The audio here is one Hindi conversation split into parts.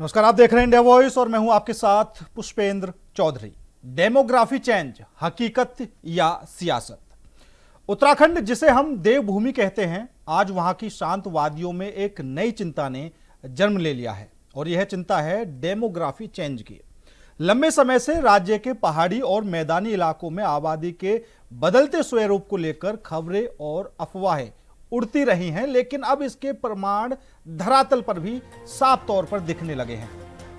नमस्कार, आप देख रहे हैं इंडिया वॉइस और मैं हूं आपके साथ पुष्पेंद्र चौधरी। डेमोग्राफी चेंज, हकीकत या सियासत। उत्तराखंड, जिसे हम देवभूमि कहते हैं, आज वहां की शांत वादियों में एक नई चिंता ने जन्म ले लिया है और यह चिंता है डेमोग्राफी चेंज की। लंबे समय से राज्य के पहाड़ी और मैदानी इलाकों में आबादी के बदलते स्वरूप को लेकर खबरें और अफवाहें उड़ती रही हैं, लेकिन अब इसके प्रमाण धरातल पर भी साफ तौर पर दिखने लगे हैं।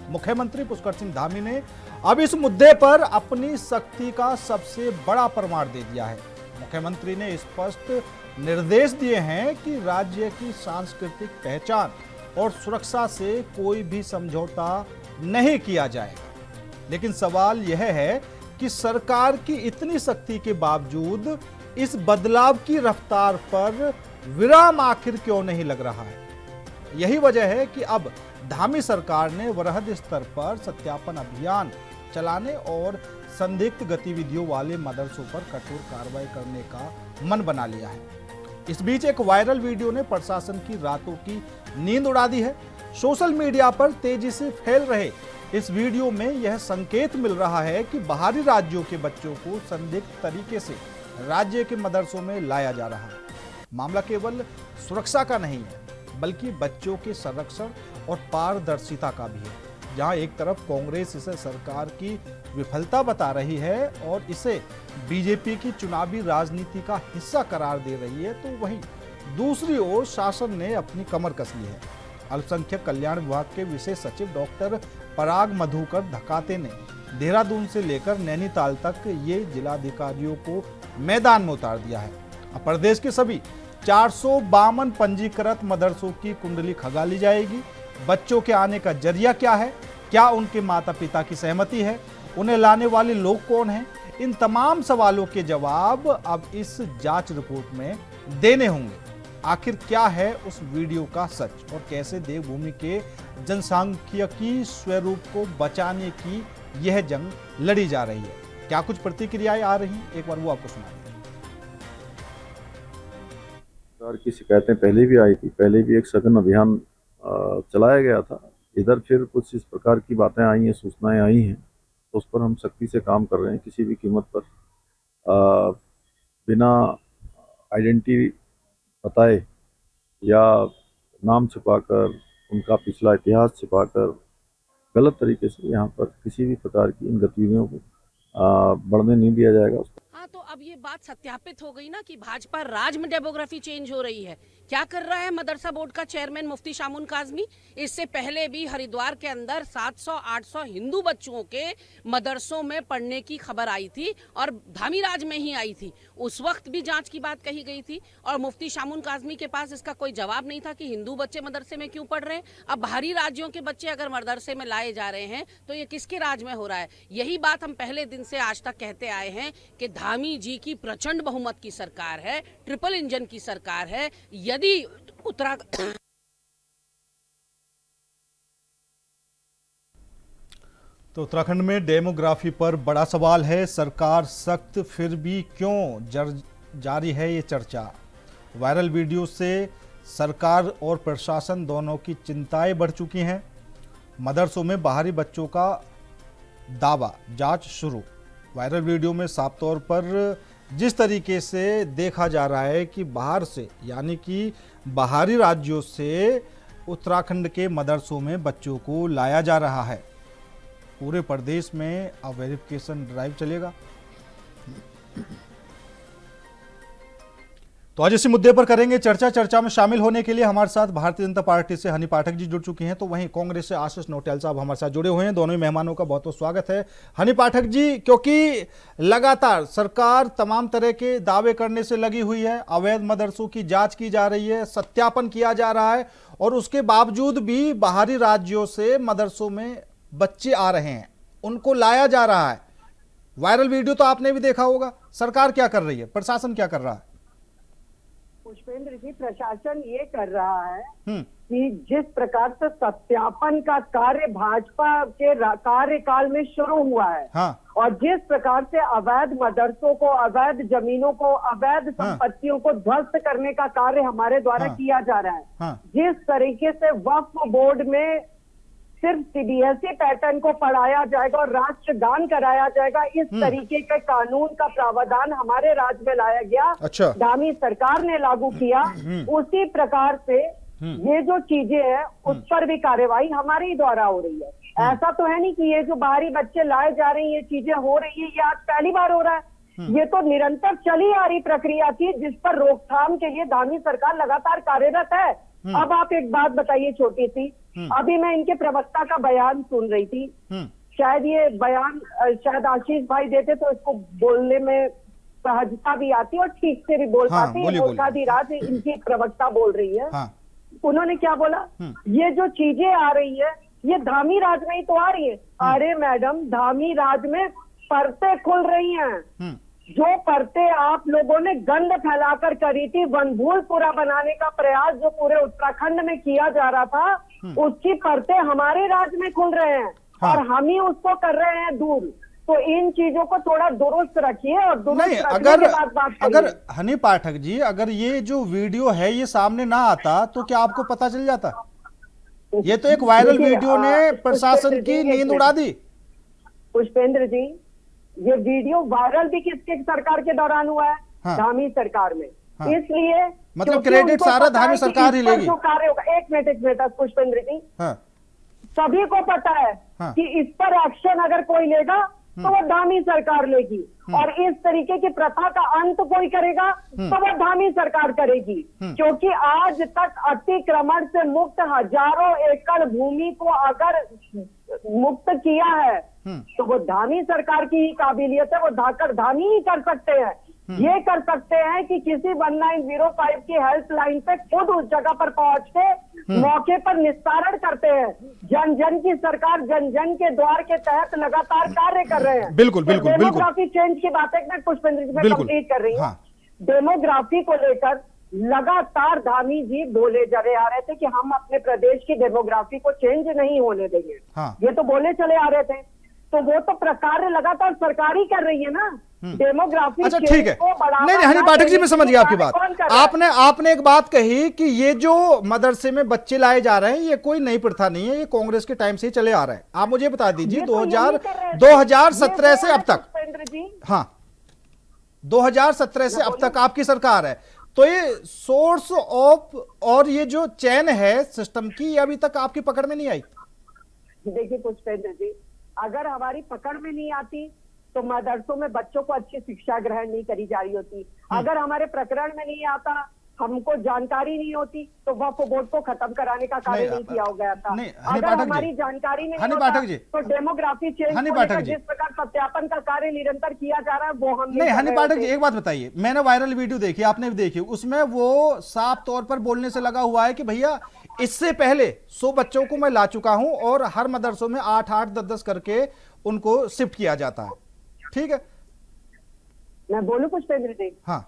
मुख्यमंत्री पुष्कर सिंह धामी ने अब इस मुद्दे पर अपनी सख्ती का सबसे बड़ा प्रमाण दे दिया है। मुख्यमंत्री ने स्पष्ट निर्देश दिए हैं कि राज्य की सांस्कृतिक पहचान और सुरक्षा से कोई भी समझौता नहीं किया जाएगा। लेकिन सवाल यह है कि सरकार की इतनी सख्ती के बावजूद इस बदलाव की रफ्तार पर विराम आखिर क्यों नहीं लग रहा है। यही वजह है कि अब धामी सरकार ने वृहद स्तर पर सत्यापन अभियान चलाने और संदिग्ध गतिविधियों वाले मदरसों पर कठोर कार्रवाई करने का मन बना लिया है। इस बीच एक वायरल वीडियो ने प्रशासन की रातों की नींद उड़ा दी है। सोशल मीडिया पर तेजी से फैल रहे इस वीडियो में यह संकेत मिल रहा है कि बाहरी राज्यों के बच्चों को संदिग्ध तरीके से राज्य के मदरसों में लाया जा रहा है। मामला केवल सुरक्षा का नहीं है, बल्कि बच्चों के संरक्षण और पारदर्शिता का भी है। जहां एक तरफ कांग्रेस इसे सरकार की विफलता बता रही है और इसे बीजेपी की चुनावी राजनीति का हिस्सा करार दे रही है, तो वहीं दूसरी ओर शासन ने अपनी कमर कस ली है। अल्पसंख्यक कल्याण विभाग के विशेष सचिव डॉक्टर पराग मधुकर धकाते ने देहरादून से लेकर नैनीताल तक ये जिलाधिकारियों को मैदान में उतार दिया है। अब प्रदेश के सभी 452 पंजीकृत मदरसों की कुंडली खंगाली जाएगी। बच्चों के आने का जरिया क्या है, क्या उनके माता पिता की सहमति है, उन्हें लाने वाले लोग कौन हैं, इन तमाम सवालों के जवाब अब इस जांच रिपोर्ट में देने होंगे। आखिर क्या है उस वीडियो का सच और कैसे देवभूमि के जनसांख्यिकी स्वरूप को बचाने की यह जंग लड़ी जा रही है। क्या कुछ प्रतिक्रियाएं आ रही हैं, एक बार वो आपको सुना दें। सरकार की शिकायतें पहले भी आई थी, पहले भी एक सघन अभियान चलाया गया था। इधर फिर कुछ इस प्रकार की बातें आई हैं, सूचनाएं आई हैं, तो उस पर हम सख्ती से काम कर रहे हैं। किसी भी कीमत पर बिना आइडेंटिटी बताए या नाम छिपाकर, उनका पिछला इतिहास छिपाकर गलत तरीके से यहाँ पर किसी भी प्रकार की इन गतिविधियों को बढ़ने नहीं दिया जाएगा। हाँ, तो अब ये बात सत्यापित हो गई ना कि भाजपा राज में डेमोग्राफी चेंज हो रही है। क्या कर रहा है मदरसा बोर्ड का चेयरमैन मुफ्ती शामुन काजमी? इससे पहले भी हरिद्वार के अंदर 700-800 हिंदू बच्चों के मदरसों में पढ़ने की खबर आई थी और धामी राज में ही आई थी। उस वक्त भी जांच की बात कही गई थी और मुफ्ती शामुन काजमी के पास इसका कोई जवाब नहीं था कि हिंदू बच्चे मदरसे में क्यों पढ़ रहे हैं। अब बाहरी राज्यों के बच्चे अगर मदरसे में लाए जा रहे हैं तो ये किसके राज में हो रहा है? यही बात हम पहले दिन से आज तक कहते आए हैं कि धामी जी की प्रचंड बहुमत की सरकार है, ट्रिपल इंजन की सरकार है। यदि उत्तराखंड तो उत्तराखंड में डेमोग्राफी पर बड़ा सवाल है। सरकार सख्त फिर भी क्यों जारी है ये चर्चा। वायरल वीडियो से सरकार और प्रशासन दोनों की चिंताएं बढ़ चुकी हैं। मदरसों में बाहरी बच्चों का दावा, जांच शुरू। वायरल वीडियो में साफ तौर पर जिस तरीके से देखा जा रहा है कि बाहर से, यानी कि बाहरी राज्यों से उत्तराखंड के मदरसों में बच्चों को लाया जा रहा है। पूरे प्रदेश में अब वेरिफिकेशन ड्राइव चलेगा। तो आज इसी मुद्दे पर करेंगे चर्चा। चर्चा में शामिल होने के लिए हमारे साथ भारतीय जनता पार्टी से हनी पाठक जी जुड़ चुके हैं, तो वहीं कांग्रेस से आशीष नोटियाल साहब हमारे साथ जुड़े हुए हैं। दोनों ही मेहमानों का बहुत बहुत स्वागत है। हनी पाठक जी, क्योंकि लगातार सरकार तमाम तरह के दावे करने से लगी हुई है, अवैध मदरसों की जांच की जा रही है, सत्यापन किया जा रहा है, और उसके बावजूद भी बाहरी राज्यों से मदरसों में बच्चे आ रहे हैं, उनको लाया जा रहा है। वायरल वीडियो तो आपने भी देखा होगा। सरकार क्या कर रही है, प्रशासन क्या कर रहा है? पुष्पेंद्र जी, प्रशासन ये कर रहा है कि जिस प्रकार से सत्यापन का कार्य भाजपा के कार्यकाल में शुरू हुआ है, हाँ, और जिस प्रकार से अवैध मदरसों को, अवैध जमीनों को, अवैध संपत्तियों को ध्वस्त करने का कार्य हमारे द्वारा किया जा रहा है, जिस तरीके से वक्फ बोर्ड में सिर्फ सीबीएसई पैटर्न को पढ़ाया जाएगा और राष्ट्रगान कराया जाएगा, इस तरीके के कानून का प्रावधान हमारे राज्य में लाया गया। अच्छा। दामी सरकार ने लागू किया। उसी प्रकार से ये जो चीजें हैं उस पर भी कार्यवाही हमारे ही द्वारा हो रही है। ऐसा तो है नहीं कि ये जो बाहरी बच्चे लाए जा रहे हैं, ये चीजें हो रही है, ये आज पहली बार हो रहा है। ये तो निरंतर चली आ रही प्रक्रिया थी, जिस पर रोकथाम के लिए दामी सरकार लगातार कार्यरत है। अब आप एक बात बताइए छोटी सी, अभी मैं इनके प्रवक्ता का बयान सुन रही थी, शायद ये बयान शायद आशीष भाई देते तो इसको बोलने में सहजता भी आती और ठीक से भी बोल हाँ, पाती। मुल्काधिराज इनकी प्रवक्ता बोल रही है। हाँ। उन्होंने क्या बोला, ये जो चीजें आ रही है ये धामी राज में ही तो आ रही है। अरे मैडम, धामी राज में परतें खुल रही हैं। जो परतें आप लोगों ने गंद फैलाकर करी थी, वनभूलपुरा बनाने का प्रयास जो पूरे उत्तराखंड में किया जा रहा था, उसकी परतें हमारे राज्य में खुल रहे हैं। हाँ। और हम ही उसको कर रहे हैं दूर। तो इन चीजों को थोड़ा दुरुस्त रखिए और दुरुस्त नहीं, रखने के बाद बात करिए। अगर हनी पाठक जी, अगर ये जो वीडियो है ये सामने ना आता तो क्या आपको पता चल जाता? ये तो एक वायरल देखिए, वीडियो ने प्रशासन पुष्पेंद्र की जी, नींद उड़ा दी। पुष्पेंद्र जी, ये वीडियो वायरल भी किसके सरकार के दौरान हुआ है? हाँ। धामी सरकार में। हाँ। इसलिए मतलब क्योंकि क्रेडिट उनको सारा पता धामी है कि सरकार ही इस पर लेगी। जो कार्य होगा, एक मिनट पुष्पेंद्र जी, हाँ। सभी को पता है हाँ। कि इस पर एक्शन अगर कोई लेगा तो वो धामी सरकार लेगी, और इस तरीके की प्रथा का अंत कोई करेगा तो वो धामी सरकार करेगी। क्योंकि आज तक अतिक्रमण से मुक्त हजारों एकड़ भूमि को अगर मुक्त किया है तो वो धामी सरकार की ही काबिलियत है, वो धामी ही कर सकते हैं। ये कर सकते हैं कि किसी 1905 की हेल्पलाइन पे खुद उस जगह पर पहुंच के मौके पर निस्तारण करते हैं। जन जन की सरकार जन जन के द्वार के तहत लगातार कार्य कर रहे हैं। बिल्कुल, बिल्कुल, बिल्कुल। डेमोग्राफी चेंज की बात एक मिनट पुष्पेंद्र जी मैं बिल्कुल। कंप्लीट कर रही हूँ। हाँ। डेमोग्राफी को लेकर लगातार धामी जी बोले चले आ रहे थे कि हम अपने प्रदेश की डेमोग्राफी को चेंज नहीं होने देंगे। हाँ। ये तो बोले चले आ रहे थे, तो वो तो कार्य लगातार सरकार ही कर रही है ना। डेमोग्राफी अच्छा, ठीक है। नहीं, हनी पाठक जी, मैं समझ गया आपकी बात। आपने एक बात कही कि ये जो मदरसे में बच्चे लाए जा रहे हैं ये कोई नई प्रथा नहीं है, ये कांग्रेस के टाइम से ही चले आ रहा है। आप मुझे बता दीजिए 2017 से अब तक, हाँ 2017 से अब तक आपकी सरकार है, तो ये सोर्स ऑफ और ये जो चैन है सिस्टम की, ये अभी तक आपकी पकड़ में नहीं आई। देखिए पुष्पेंद्र जी, अगर हमारी पकड़ में नहीं आती तो मदरसों में बच्चों को अच्छी शिक्षा ग्रहण नहीं करी जा रही होती। अगर हमारे प्रकरण में नहीं आता, हमको जानकारी नहीं होती, तो वक्फ बोर्ड को खत्म कराने का कार्य नहीं किया गया था। अगर हमारी जानकारी नहीं होता तो डेमोग्राफी चेंज जिस प्रकार सत्यापन का कार्य निरंतर किया जा रहा है वो हम नहीं। हनी पाठक जी, एक बात बताइए, मैंने वायरल वीडियो देखी, आपने भी देखी, उसमें वो साफ तौर पर बोलने से लगा हुआ है कि भैया इससे पहले 100 बच्चों को मैं ला चुका हूं और हर मदरसों में 8-8, 10-10 करके उनको शिफ्ट किया जाता है। ठीक है, मैं बोलूं पुष्पेंद्र जी? हाँ।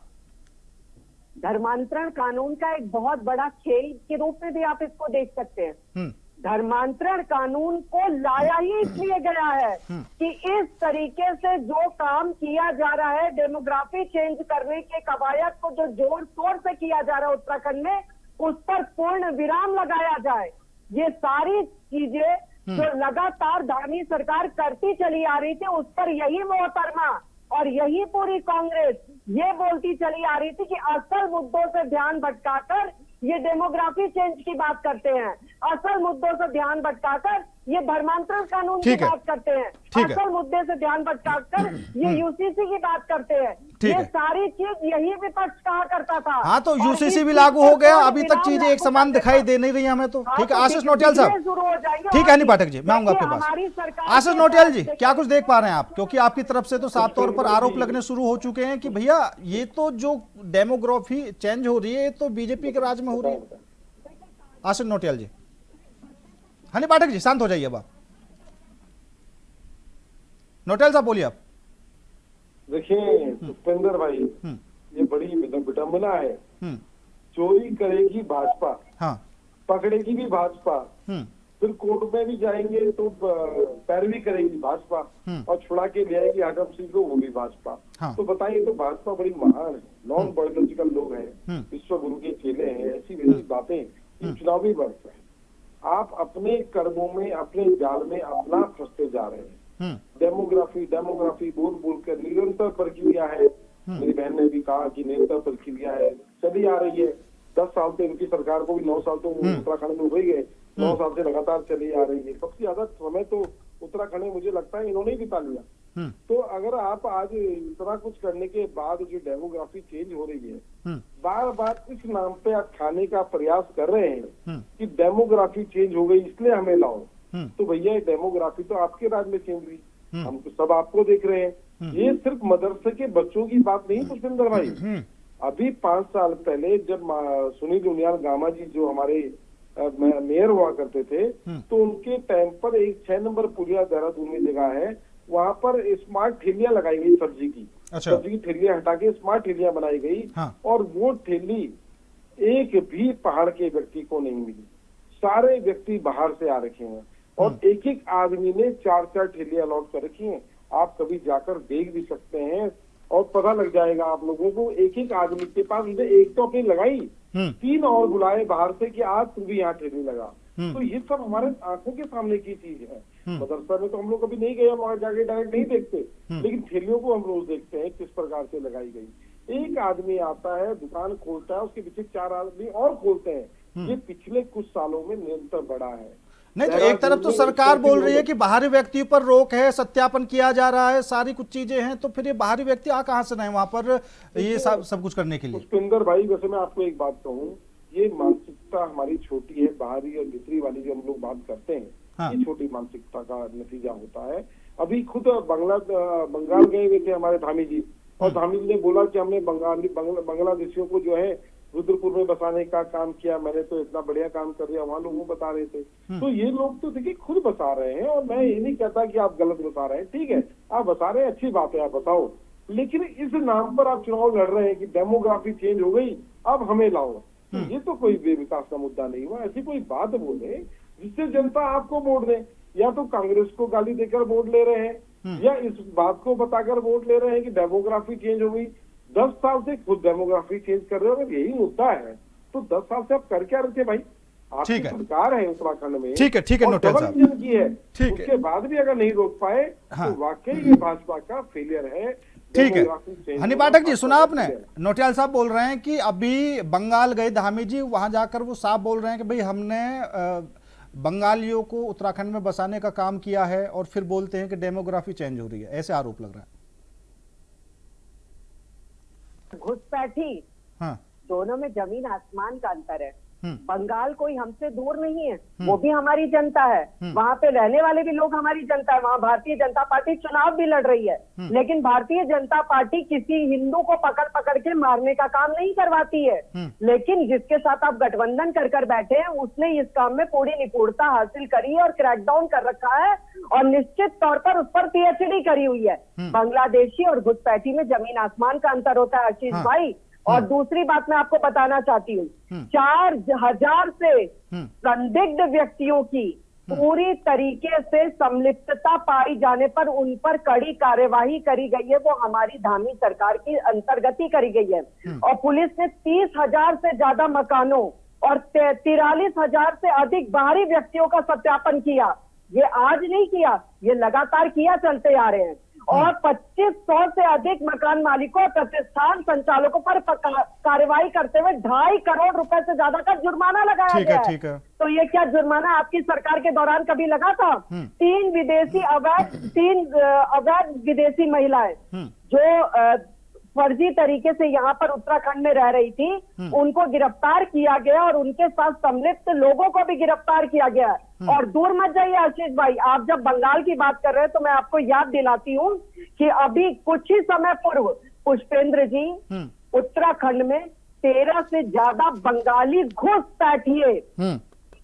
धर्मांतरण कानून का एक बहुत बड़ा खेल के रूप में भी आप इसको देख सकते हैं। धर्मांतरण कानून को लाया ही इसलिए गया है कि इस तरीके से जो काम किया जा रहा है, डेमोग्राफी चेंज करने के कवायद को जो जोर शोर से किया जा रहा है उत्तराखंड में, उस पर पूर्ण विराम लगाया जाए। ये सारी चीजें जो लगातार धामी सरकार करती चली आ रही थी, उस पर यही मोहतरमा और यही पूरी कांग्रेस ये बोलती चली आ रही थी कि असल मुद्दों से ध्यान भटकाकर ये डेमोग्राफी चेंज की बात करते हैं, असल मुद्दों से ध्यान भटकाकर ये धर्मांतरण कानून की बात करते हैं, असल मुद्दे से ध्यान भटकाकर ये यूसीसी की बात करते हैं। ये सारी चीज यही विपक्ष कहा करता था। हाँ, तो यूसीसी भी लागू हो गया, अभी तक चीजें एक समान दिखाई दे नहीं रही हमें तो। ठीक है आशीष नोटियाल साहब, ठीक है हनी पाठक जी, मैं आऊंगा आपके पास। आशीष नोटियाल जी, क्या कुछ देख पा रहे हैं आप? क्योंकि आपकी तरफ से तो साफ तौर पर आरोप लगने शुरू हो चुके हैं कि भैया ये तो जो डेमोग्राफी चेंज हो रही है ये तो बीजेपी के राज में हो रही है। आशीष नोटियाल जी, हनी पाठक जी शांत हो जाइए। अब नोटियाल साहब बोलिए आप। देखिए पुष्पेंद्र भाई, ये बड़ी विडंबना है। चोरी करेगी भाजपा, हाँ, पकड़ेगी भी भाजपा, फिर कोर्ट में भी जाएंगे तो पैरवी करेगी भाजपा, और छुड़ा के ले आएगी आगम सिंह को, वो भी भाजपा। हाँ। तो बताइए, तो भाजपा बड़ी महान है, नॉन बायोलॉजिकल लोग हैं, विश्व गुरु के चेले हैं, ऐसी वैसी बातें चुनावी वर्ष है। आप अपने कर्मों में, अपने जाल में अपना फंसते जा रहे हैं। डेमोग्राफी डेमोग्राफी बोल बोल कर निरंतर प्रक्रिया है। मेरी बहन ने भी कहा कि निरंतर प्रक्रिया है, चली आ रही है। 10 साल से उनकी सरकार को भी 9 साल तो उत्तराखंड में हो ही गए, 9 साल से लगातार चली आ रही है। सबसे ज्यादा समय तो उत्तराखंड में मुझे लगता है इन्होंने ही बिता लिया। तो अगर आप आज इतना कुछ करने के बाद जो डेमोग्राफी चेंज हो रही है, बार बार इस नाम पे आप खाने का प्रयास कर रहे हैं कि डेमोग्राफी चेंज हो गई इसलिए हमें लाओ, तो भैया डेमोग्राफी तो आपके राज में चेंज हुई, हम तो सब आपको देख रहे हैं। ये सिर्फ मदरसे के बच्चों की बात नहीं पुष्पेंद्र भाई। अभी 5 साल पहले जब सुनील उनियाल गामा जी जो हमारे मेयर हुआ करते थे, तो उनके टाइम पर एक 6 नंबर पुलिया देहरादून में जगह है, वहां पर स्मार्ट ठेलियां लगाई गई सब्जी की। अच्छा। सब्जी की ठेलियां हटा के स्मार्ट ठेलियां बनाई गई। हाँ। और वो ठेली एक भी पहाड़ के व्यक्ति को नहीं मिली, सारे व्यक्ति बाहर से आ रखे हैं और एक एक आदमी ने 4-4 ठेलियां अलॉट कर रखी हैं। आप कभी जाकर देख भी सकते हैं और पता लग जाएगा आप लोगों को। एक एक आदमी के पास उसे एक तो अपनी लगाई, 3 और बुलाए बाहर से कि आज तू भी यहाँ ठेली लगा। तो ये सब हमारे आंखों के सामने की चीज है। मदरसा में तो हम लोग कभी नहीं गए, वहां जाके डायरेक्ट नहीं देखते, लेकिन ठेलियों को हम रोज देखते हैं किस प्रकार से लगाई गई। एक आदमी आता है, दुकान खोलता है, उसके पीछे 4 आदमी और खोलते हैं। ये पिछले कुछ सालों में निरंतर बढ़ा है। नहीं तो एक तरफ तो सरकार बोल रही है कि बाहरी व्यक्ति पर रोक है, सत्यापन किया जा रहा है, सारी कुछ चीजें हैं, तो फिर ये बाहरी व्यक्ति आ कहां से नहीं वहां पर ये सब कुछ करने के लिए। पुष्पेंद्र भाई, वैसे मैं आपको एक बात कहूँ, ये मानसिकता हमारी छोटी है, बाहरी और भीतरी वाली जो हम लोग बात करते हैं। हाँ। ये छोटी मानसिकता का नतीजा होता है। अभी खुद बंगाल गए हुए थे हमारे धामी जी, और धामी जी ने बोला कि हमने बांग्लादेशियों को जो है रुद्रपुर में बसाने का काम किया, मैंने तो इतना बढ़िया काम कर दिया, वहां लोगों बता रहे थे। तो ये लोग तो देखिए खुद बता रहे हैं, और मैं ये नहीं कहता कि आप गलत बता रहे हैं, ठीक है आप बता रहे हैं, अच्छी बात है, आप बताओ, लेकिन इस नाम पर आप चुनाव लड़ रहे हैं कि डेमोग्राफी चेंज हो गई अब हमें लाओ। तो ये तो कोई विकास का मुद्दा नहीं हुआ। ऐसी कोई बात बोले जिससे जनता आपको वोट दे, या तो कांग्रेस को गाली देकर वोट ले रहे हैं, या इस बात को बताकर वोट ले रहे हैं कि डेमोग्राफी चेंज हो गई। 10 साल से खुद डेमोग्राफी चेंज कर रहे हो, अगर यही मुद्दा है तो 10 साल से आप कर क्या रहे थे भाई? आपकी सरकार है उत्तराखंड में, ठीक है नोटिस साहब की है, उसके बाद भी अगर नहीं रोक पाए तो वाकई ये भाजपा का फेलियर है। ठीक है हनी पाठक जी, सुना आपने, नोटियाल साहब बोल रहे हैं कि अभी बंगाल गए धामी जी, वहां जाकर वो साफ बोल रहे हैं कि भाई हमने बंगालियों को उत्तराखंड में बसाने का काम किया है, और फिर बोलते हैं कि डेमोग्राफी चेंज हो रही है, ऐसे आरोप लग रहा है। घुसपैठी, हाँ। दोनों में जमीन आसमान का अंतर है। बंगाल कोई हमसे दूर नहीं है, वो भी हमारी जनता है, वहाँ पे रहने वाले भी लोग हमारी जनता है। वहाँ भारतीय जनता पार्टी चुनाव भी लड़ रही है, लेकिन भारतीय जनता पार्टी किसी हिंदू को पकड़ पकड़ के मारने का काम नहीं करवाती है। लेकिन जिसके साथ आप गठबंधन कर कर बैठे हैं, उसने इस काम में पूरी निपुणता हासिल करी है और क्रैकडाउन कर रखा है, और निश्चित तौर पर उस पर PhD करी हुई है। बांग्लादेशी और घुसपैठी में जमीन आसमान का अंतर होता है आशीष भाई। और दूसरी बात मैं आपको बताना चाहती हूँ, 4000 से संदिग्ध व्यक्तियों की पूरी तरीके से संलिप्तता पाई जाने पर उन पर कड़ी कार्यवाही करी गई है। वो हमारी धामी सरकार की अंतर्गत ही करी गई है। और पुलिस ने 30,000 से ज्यादा मकानों और 43,000 से अधिक बाहरी व्यक्तियों का सत्यापन किया। ये आज नहीं किया, ये लगातार किया चलते आ रहे हैं। और 2500 से अधिक मकान मालिकों और प्रतिष्ठान संचालकों पर कार्रवाई करते हुए 2.5 करोड़ रुपए से ज्यादा का जुर्माना लगाया गया है। तो ये क्या जुर्माना आपकी सरकार के दौरान कभी लगा था? 3 अवैध विदेशी महिलाएं जो फर्जी तरीके से यहाँ पर उत्तराखंड में रह रही थी, उनको गिरफ्तार किया गया और उनके साथ संलिप्त लोगों को भी गिरफ्तार किया गया। और दूर मत जाइए आशीष भाई, आप जब बंगाल की बात कर रहे हैं तो मैं आपको याद दिलाती हूँ कि अभी कुछ ही समय पूर्व पुष्पेंद्र जी उत्तराखंड में 13 से ज्यादा बंगाली घुसपैठिए,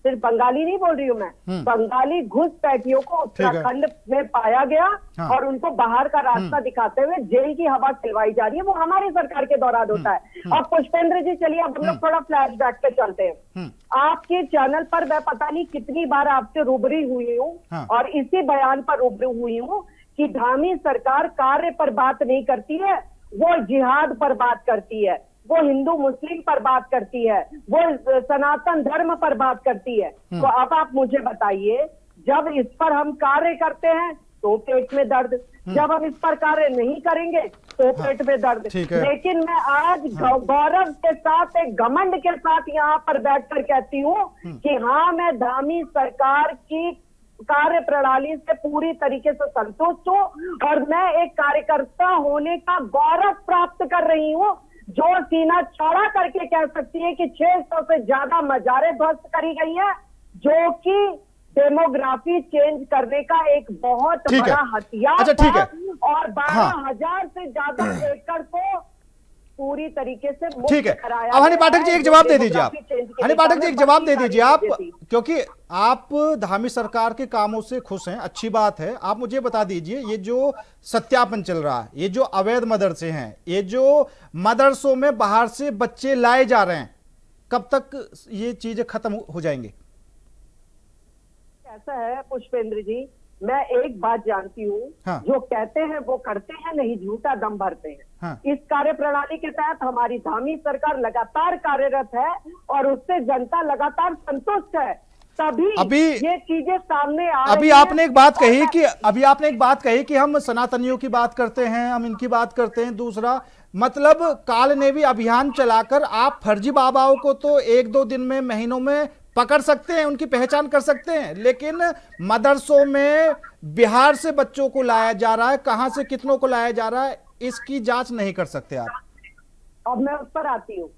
सिर्फ बंगाली नहीं बोल रही हूँ मैं, बंगाली घुसपैठियों को उत्तराखंड में पाया गया। हाँ। और उनको बाहर का रास्ता दिखाते हुए जेल की हवा खिलवाई जा रही है। वो हमारी सरकार के दौरान होता है। और पुष्पेंद्र जी चलिए अब हम लोग थोड़ा फ्लैशबैक पे चलते हैं। आपके चैनल पर मैं पता नहीं कितनी बार आपसे रूबरू हुई हूँ। हाँ। और इसी बयान पर रूबरू हुई हूँ कि धामी सरकार कार्य पर बात नहीं करती है, वो जिहाद पर बात करती है। वो हिंदू मुस्लिम पर बात करती है, वो सनातन धर्म पर बात करती है। तो अब आप मुझे बताइए, जब इस पर हम कार्य करते हैं तो पेट में दर्द, जब हम इस पर कार्य नहीं करेंगे तो पेट में दर्द। लेकिन मैं आज गौरव के साथ, एक घमंड के साथ यहाँ पर बैठकर कहती हूँ कि हाँ, मैं धामी सरकार की कार्य प्रणाली से पूरी तरीके से संतुष्ट हूँ और मैं एक कार्यकर्ता होने का गौरव प्राप्त कर रही हूँ, जो सीना चौड़ा करके कह सकती है कि 600 से ज्यादा मजारें ध्वस्त करी गई है, जो कि डेमोग्राफी चेंज करने का एक बहुत बड़ा हथियार। अच्छा, ठीक है। और 12,000 से ज्यादा एकड़ को पूरी तरीके से ठीक है। अब हनी पाठक जी एक जवाब दे दीजिए आप, हनी पाठक जी एक जवाब दे दीजिए आप, क्योंकि आप धामी सरकार के कामों से खुश हैं, अच्छी बात है। आप मुझे बता दीजिए, ये जो सत्यापन चल रहा है, ये जो अवैध मदरसे हैं, ये जो मदरसों में बाहर से बच्चे लाए जा रहे हैं, कब तक ये चीजें खत्म हो जाएंगे? ऐसा है पुष्पेंद्र जी, मैं एक बात जानती हूँ, जो कहते हैं वो करते हैं, नहीं झूठा दम भरते हैं। इस कार्य प्रणाली के तहत हमारी धामी सरकार लगातार कार्यरत है और उससे जनता लगातार संतुष्ट है, तभी ये चीजें सामने आ रही हैं। अभी आपने एक बात कही कि हम सनातनियों की बात करते हैं, हम इनकी बात करते हैं। दूसरा मतलब काल ने भी अभियान चलाकर आप फर्जी बाबाओं को तो 1-2 दिन में, महीनों में पकड़ सकते हैं, उनकी पहचान कर सकते हैं, लेकिन मदरसों में बिहार से बच्चों को लाया जा रहा है, कहां से कितनों को लाया जा रहा है, इसकी जांच नहीं कर सकते आप। अब मैं उस पर आती हूँ।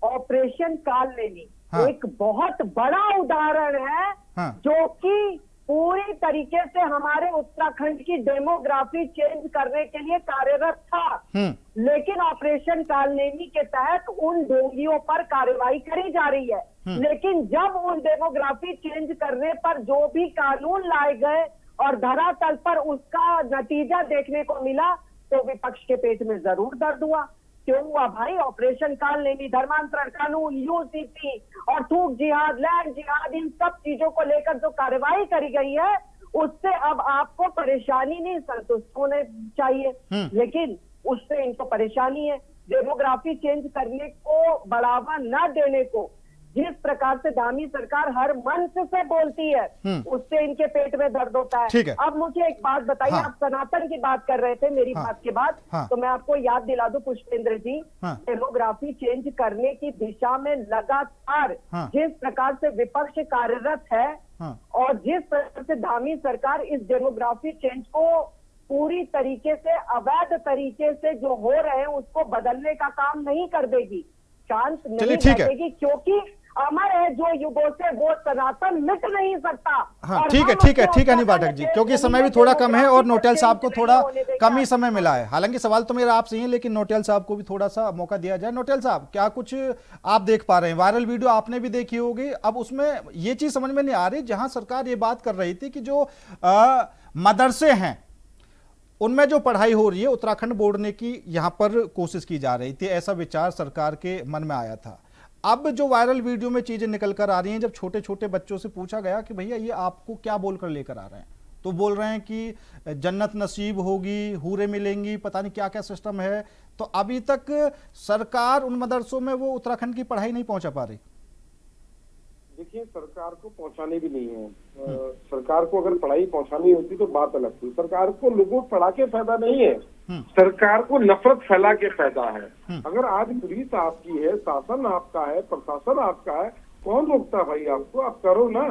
ऑपरेशन कालनेमी एक बहुत बड़ा उदाहरण है, जो कि पूरी तरीके से हमारे उत्तराखंड की डेमोग्राफी चेंज करने के लिए कार्यरत था। लेकिन ऑपरेशन कालनेमी के तहत उन ढोंगियों पर कार्रवाई करी जा रही है। लेकिन जब उन डेमोग्राफी चेंज करने पर जो भी कानून लाए गए और धरातल पर उसका नतीजा देखने को मिला, तो विपक्ष के पेट में जरूर दर्द हुआ। क्यों हुआ भाई? ऑपरेशन कालनेमी, धर्मांतरण कानून, यूसीसी और थूक जिहाद, लैंड जिहाद, इन सब चीजों को लेकर जो कार्रवाई करी गई है, उससे अब आपको परेशानी नहीं, संतुष्ट होने चाहिए। लेकिन उससे इनको परेशानी है। डेमोग्राफी चेंज करने को बढ़ावा न देने को जिस प्रकार से धामी सरकार हर मंच से बोलती है, उससे इनके पेट में दर्द होता है। अब मुझे एक बात बताइए, आप सनातन की बात कर रहे थे मेरी बात के बाद, तो मैं आपको याद दिला दूं पुष्पेंद्र जी, डेमोग्राफी चेंज करने की दिशा में लगातार जिस प्रकार से विपक्ष कार्यरत है और जिस प्रकार से धामी सरकार इस डेमोग्राफी चेंज को पूरी तरीके से अवैध तरीके से जो हो रहे हैं उसको बदलने का काम नहीं कर देगी, शांत नहीं बैठेगी, क्योंकि अमर है जो युगों से, वो सनातन मिट नहीं सकता। हाँ, ठीक है हनी पाठक जी, क्योंकि समय भी थोड़ा कम है और नोटियाल साहब को थोड़ा कम ही समय मिला है। हालांकि सवाल तो मेरा आपसे ही है, लेकिन नोटियाल साहब को भी थोड़ा सा मौका दिया जाए। नोटियाल साहब, क्या कुछ आप देख पा रहे हैं? वायरल वीडियो आपने भी देखी होगी। अब उसमें ये चीज समझ में नहीं आ रही, जहां सरकार ये बात कर रही थी कि जो मदरसे हैं उनमें जो पढ़ाई हो रही है, उत्तराखंड बोर्ड ने की यहाँ पर कोशिश की जा रही थी, ऐसा विचार सरकार के मन में आया था। अब जो वायरल वीडियो में चीजें निकल कर आ रही हैं, जब छोटे छोटे बच्चों से पूछा गया कि भैया ये आपको क्या बोलकर लेकर आ रहे हैं, तो बोल रहे हैं कि जन्नत नसीब होगी, हूरें मिलेंगी, पता नहीं क्या क्या सिस्टम है। तो अभी तक सरकार उन मदरसों में वो उत्तराखंड की पढ़ाई नहीं पहुंचा पा रही। देखिए, सरकार को पहुंचानी भी नहीं है। सरकार को अगर पढ़ाई पहुंचानी होती तो बात अलग थी। सरकार को लोगों को पढ़ा के फायदा नहीं है, सरकार को नफरत फैला के फायदा है। अगर आज पुलिस आपकी है, शासन आपका है, प्रशासन आपका है, कौन रोकता भाई आपको? आप करो ना,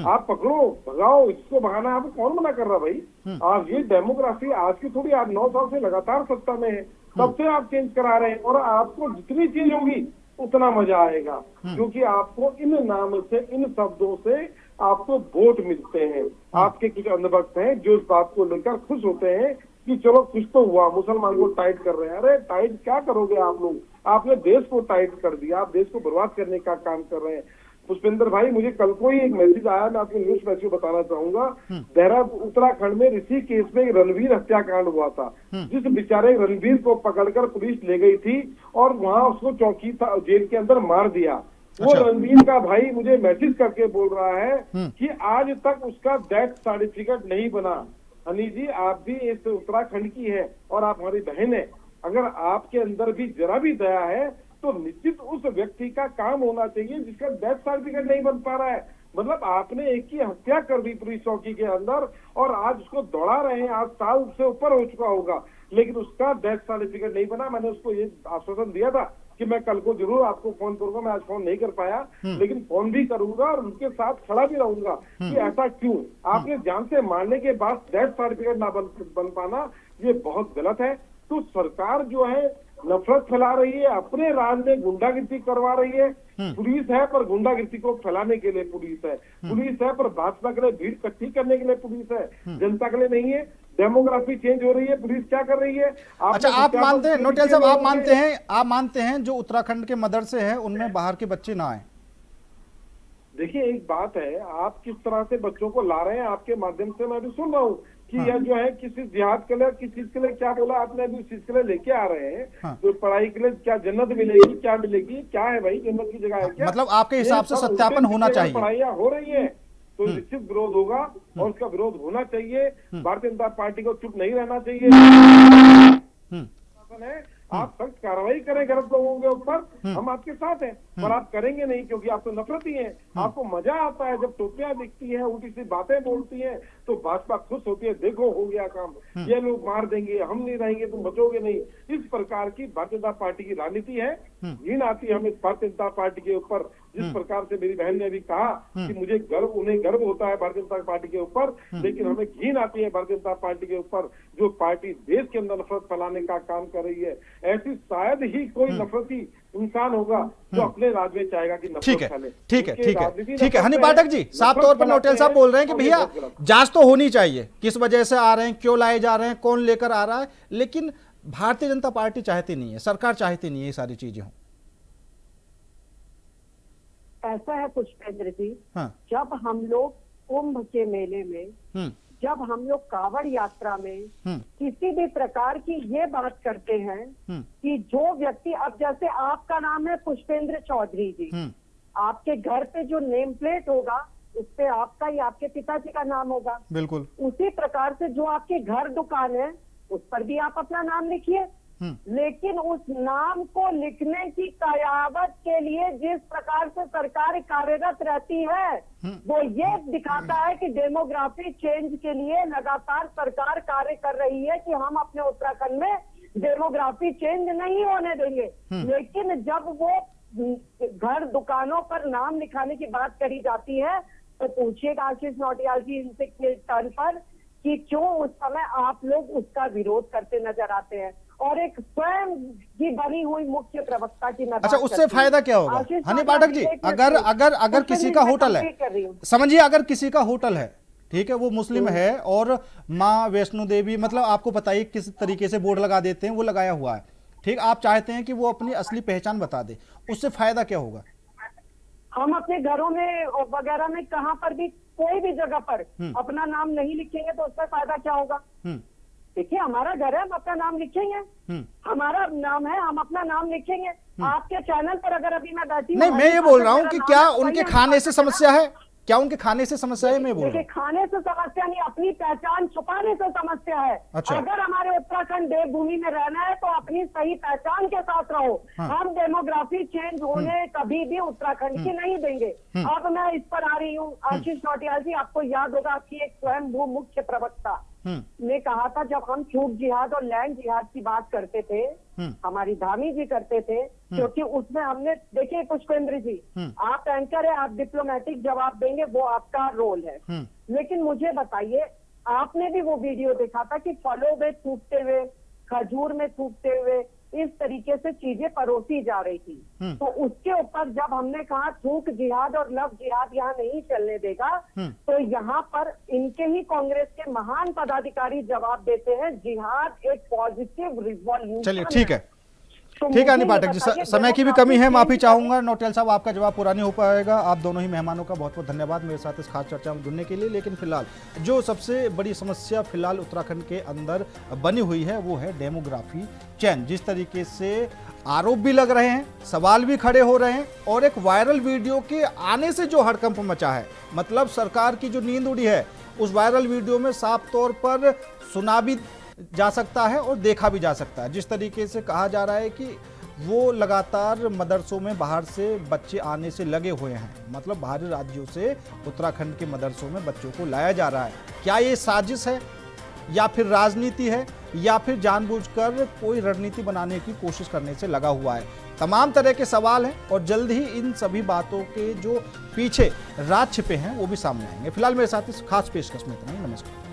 आप पकड़ो, भगाओ, इसको भगाना आपको कौन मना कर रहा भाई? आप ये डेमोग्राफी आज की थोड़ी, आप 9 साल से लगातार सत्ता में है, तब से आप चेंज करा रहे हैं, और आपको जितनी चीज होगी उतना मजा आएगा, क्योंकि आपको इन नाम से, इन शब्दों से आपको वोट मिलते हैं। आपके कुछ अंधभक्त हैं जो इस बात को लेकर खुश होते हैं कि चलो कुछ तो हुआ, मुसलमान को टाइट कर रहे हैं। अरे टाइट क्या करोगे आप लोग? आपने देश को टाइट कर दिया, आप देश को बर्बाद करने का काम कर रहे हैं। पुष्पेंद्र भाई, मुझे कल को ही एक मैसेज आया, मैं आपको न्यूज मैसेज बताना चाहूंगा। देहरादून उत्तराखंड में ऋषिकेश में एक रणवीर हत्याकांड हुआ था, जिस बेचारे रणवीर को पकड़कर पुलिस ले गई थी और वहां उसको चौकी जेल के अंदर मार दिया। वो रणवीर का भाई मुझे मैसेज करके बोल रहा है कि आज तक उसका डेथ सर्टिफिकेट नहीं बना। हनी जी, आप भी इस उत्तराखंड की है और आप हमारी बहन है, अगर आपके अंदर भी जरा भी दया है तो निश्चित उस व्यक्ति का काम होना चाहिए जिसका डेथ सर्टिफिकेट नहीं बन पा रहा है। मतलब आपने एक की हत्या कर दी पुलिस चौकी के अंदर और आज उसको दौड़ा रहे हैं, आज साल से ऊपर हो चुका होगा, लेकिन उसका डेथ सर्टिफिकेट नहीं बना। मैंने उसको ये आश्वासन दिया था कि मैं कल को जरूर आपको फोन करूंगा, मैं आज फोन नहीं कर पाया, लेकिन फोन भी करूंगा और उनके साथ खड़ा भी रहूंगा कि ऐसा क्यों आपने जान से मारने के बाद डेथ सर्टिफिकेट ना बन पाना, ये बहुत गलत है। तो सरकार जो है नफरत फैला रही है, अपने राज में गुंडागिर्दी करवा रही है। पुलिस है पर गुंडागिर्दी को फैलाने के लिए पुलिस है, पुलिस है पर भाजपा के लिए भीड़ इकट्ठी करने के लिए पुलिस है, जनता के लिए नहीं है। डेमोग्राफी चेंज हो रही है, पुलिस क्या कर रही है? अच्छा, आप मानते हैं नोटियाल साहब, आप मानते हैं जो उत्तराखंड के मदरसे हैं उनमें बाहर के बच्चे ना आए? देखिए एक बात है, आप किस तरह से बच्चों को ला रहे हैं, आपके माध्यम से मैं भी सुन रहा हूँ कि यह जो है किसी जिहाद के लिए, किस चीज के लिए, क्या बोला आपने अभी, उस चीज के लिए लेके आ रहे हैं। तो पढ़ाई के लिए क्या जन्नत मिलेगी, क्या मिलेगी, क्या है भाई, जन्नत की जगह है क्या? मतलब आपके हिसाब से सत्यापन होना चाहिए। पढ़ाइयाँ हो रही है तो निश्चित विरोध होगा और उसका विरोध होना चाहिए। भारतीय जनता पार्टी को चुप नहीं रहना चाहिए। आप सख्त कार्रवाई करें गलत लोगों के ऊपर, हम आपके साथ हैं, पर आप करेंगे नहीं क्योंकि आप तो नफरती हैं। आपको मजा आता है जब टोपियां दिखती हैं, उल्टी सी बातें बोलती हैं तो भाजपा खुश होती है, देखो हो गया काम, ये लोग मार देंगे, हम नहीं रहेंगे, तुम बचोगे नहीं। इस प्रकार की भारतीय जनता पार्टी की राजनीति है। घिन आती है हमें भारतीय जनता पार्टी के ऊपर। जिस प्रकार से मेरी बहन ने अभी कहा कि मुझे उन्हें गर्व होता है भारतीय जनता पार्टी के ऊपर, लेकिन हमें घिन आती है भारतीय जनता पार्टी के ऊपर जो पार्टी देश के अंदर नफरत फैलाने का काम कर रही है। ऐसी शायद ही कोई नफरती इंसान होगा जो अपने राज्य में चाहेगा कि नफरत फैले। ठीक है हनी पाठक जी, साफ तौर पर नोटियाल साहब बोल रहे हैं कि भैया जांच तो होनी चाहिए, किस वजह से आ रहे हैं, क्यों लाए जा रहे हैं, कौन लेकर आ रहा है, लेकिन भारतीय जनता पार्टी चाहती नहीं है, सरकार चाहती नहीं है ये सारी चीजें हों। ऐसा है पुष्पेंद्र जी, हाँ। जब हम लोग कुंभ के मेले में, जब हम लोग कांवड़ यात्रा में किसी भी प्रकार की ये बात करते हैं कि जो व्यक्ति, अब जैसे आपका नाम है पुष्पेंद्र चौधरी जी, आपके घर पे जो नेम प्लेट होगा उस पे आपका या आपके पिताजी का नाम होगा। बिल्कुल उसी प्रकार से जो आपके घर दुकान है उस पर भी आप अपना नाम लिखिए, लेकिन उस नाम को लिखने की कयावत के लिए जिस प्रकार से सरकार कार्यरत रहती है वो ये दिखाता है कि डेमोग्राफी चेंज के लिए लगातार सरकार कार्य कर रही है कि हम अपने उत्तराखंड में डेमोग्राफी चेंज नहीं होने देंगे। लेकिन जब वो घर दुकानों पर नाम लिखाने की बात करी जाती है तो पूछिएगा आशीष नौटियाल जी इनसे के टर्न पर कि क्यों उस समय आप लोग उसका विरोध करते नजर आते हैं। और एक स्वयं की बनी हुई मुख्य प्रवक्ता की मैं अच्छा, उससे फायदा क्या होगा हनी पाठक जी? अगर किसी का होटल है, समझिए अगर किसी का होटल है, ठीक है, वो मुस्लिम है और माँ वैष्णो देवी, मतलब आपको बताइए किस तरीके से बोर्ड लगा देते हैं, वो लगाया हुआ है, ठीक, आप चाहते हैं कि वो अपनी असली पहचान बता दे, उससे फायदा क्या होगा? हम अपने घरों में वगैरह में कहां पर भी कोई भी जगह पर अपना नाम नहीं लिखेंगे तो उसका फायदा क्या होगा? देखिए हमारा घर है, हम अपना नाम लिखेंगे, हमारा नाम है, हम अपना नाम लिखेंगे। आपके चैनल पर अगर अभी मैं बैठी नहीं, मैं ये बोल रहा हूँ कि क्या उनके खाने से समस्या है, क्या उनके खाने से समस्या है? मैं बोल रहा हूँ खाने से समस्या नहीं, अपनी पहचान छुपाने से समस्या है। अच्छा। अगर हमारे उत्तराखंड देवभूमि में रहना है तो अपनी सही पहचान के साथ रहो। हाँ। हम डेमोग्राफी चेंज होने कभी भी उत्तराखंड की नहीं देंगे। अब मैं इस पर आ रही हूँ आशीष नौटियाल जी, आपको याद होगा आपकी एक स्वयंभू मुख्य प्रवक्ता ने कहा था जब हम छूट जिहाद और लैंड जिहाद की बात करते थे, हमारी धामी जी करते थे, क्योंकि उसमें हमने, देखिए पुष्पेंद्र जी आप एंकर है, आप डिप्लोमेटिक जवाब देंगे, वो आपका रोल है, लेकिन मुझे बताइए आपने भी वो वीडियो देखा था कि फलों में थूकते हुए, खजूर में थूकते हुए इस तरीके से चीजें परोसी जा रही थी। तो उसके ऊपर जब हमने कहा थूक जिहाद और लव जिहाद यहाँ नहीं चलने देगा, तो यहाँ पर इनके ही कांग्रेस के महान पदाधिकारी जवाब देते हैं जिहाद एक पॉजिटिव रिवॉल्यूशन। चलिए ठीक है, ठीक है हनी पाठक जी, समय की भी कमी है, माफी चाहूंगा। नौटियाल साहब आपका जवाब पूरा नहीं हो पाएगा। आप दोनों ही मेहमानों का बहुत बहुत धन्यवाद मेरे साथ इस खास चर्चा में जुड़ने के लिए। लेकिन फिलहाल जो सबसे बड़ी समस्या फिलहाल उत्तराखंड के अंदर बनी हुई है वो है डेमोग्राफी चेंज। जिस तरीके से आरोप भी लग रहे हैं, सवाल भी खड़े हो रहे हैं, और एक वायरल वीडियो के आने से जो हड़कंप मचा है, मतलब सरकार की जो नींद उड़ी है, उस वायरल वीडियो में साफ तौर पर सुना भी जा सकता है और देखा भी जा सकता है। जिस तरीके से कहा जा रहा है कि वो लगातार मदरसों में बाहर से बच्चे आने से लगे हुए हैं। मतलब बाहरी राज्यों से उत्तराखंड के मदरसों में बच्चों को लाया जा रहा है। क्या ये साजिश है या फिर राजनीति है या फिर जानबूझकर कोई रणनीति बनाने की कोशिश करने से लगा हुआ है? तमाम तरह के सवाल हैं और जल्द ही इन सभी बातों के जो पीछे राज छिपे हैं वो भी सामने आएंगे। फिलहाल मेरे साथ इस खास पेशकश में इतना ही। नमस्कार।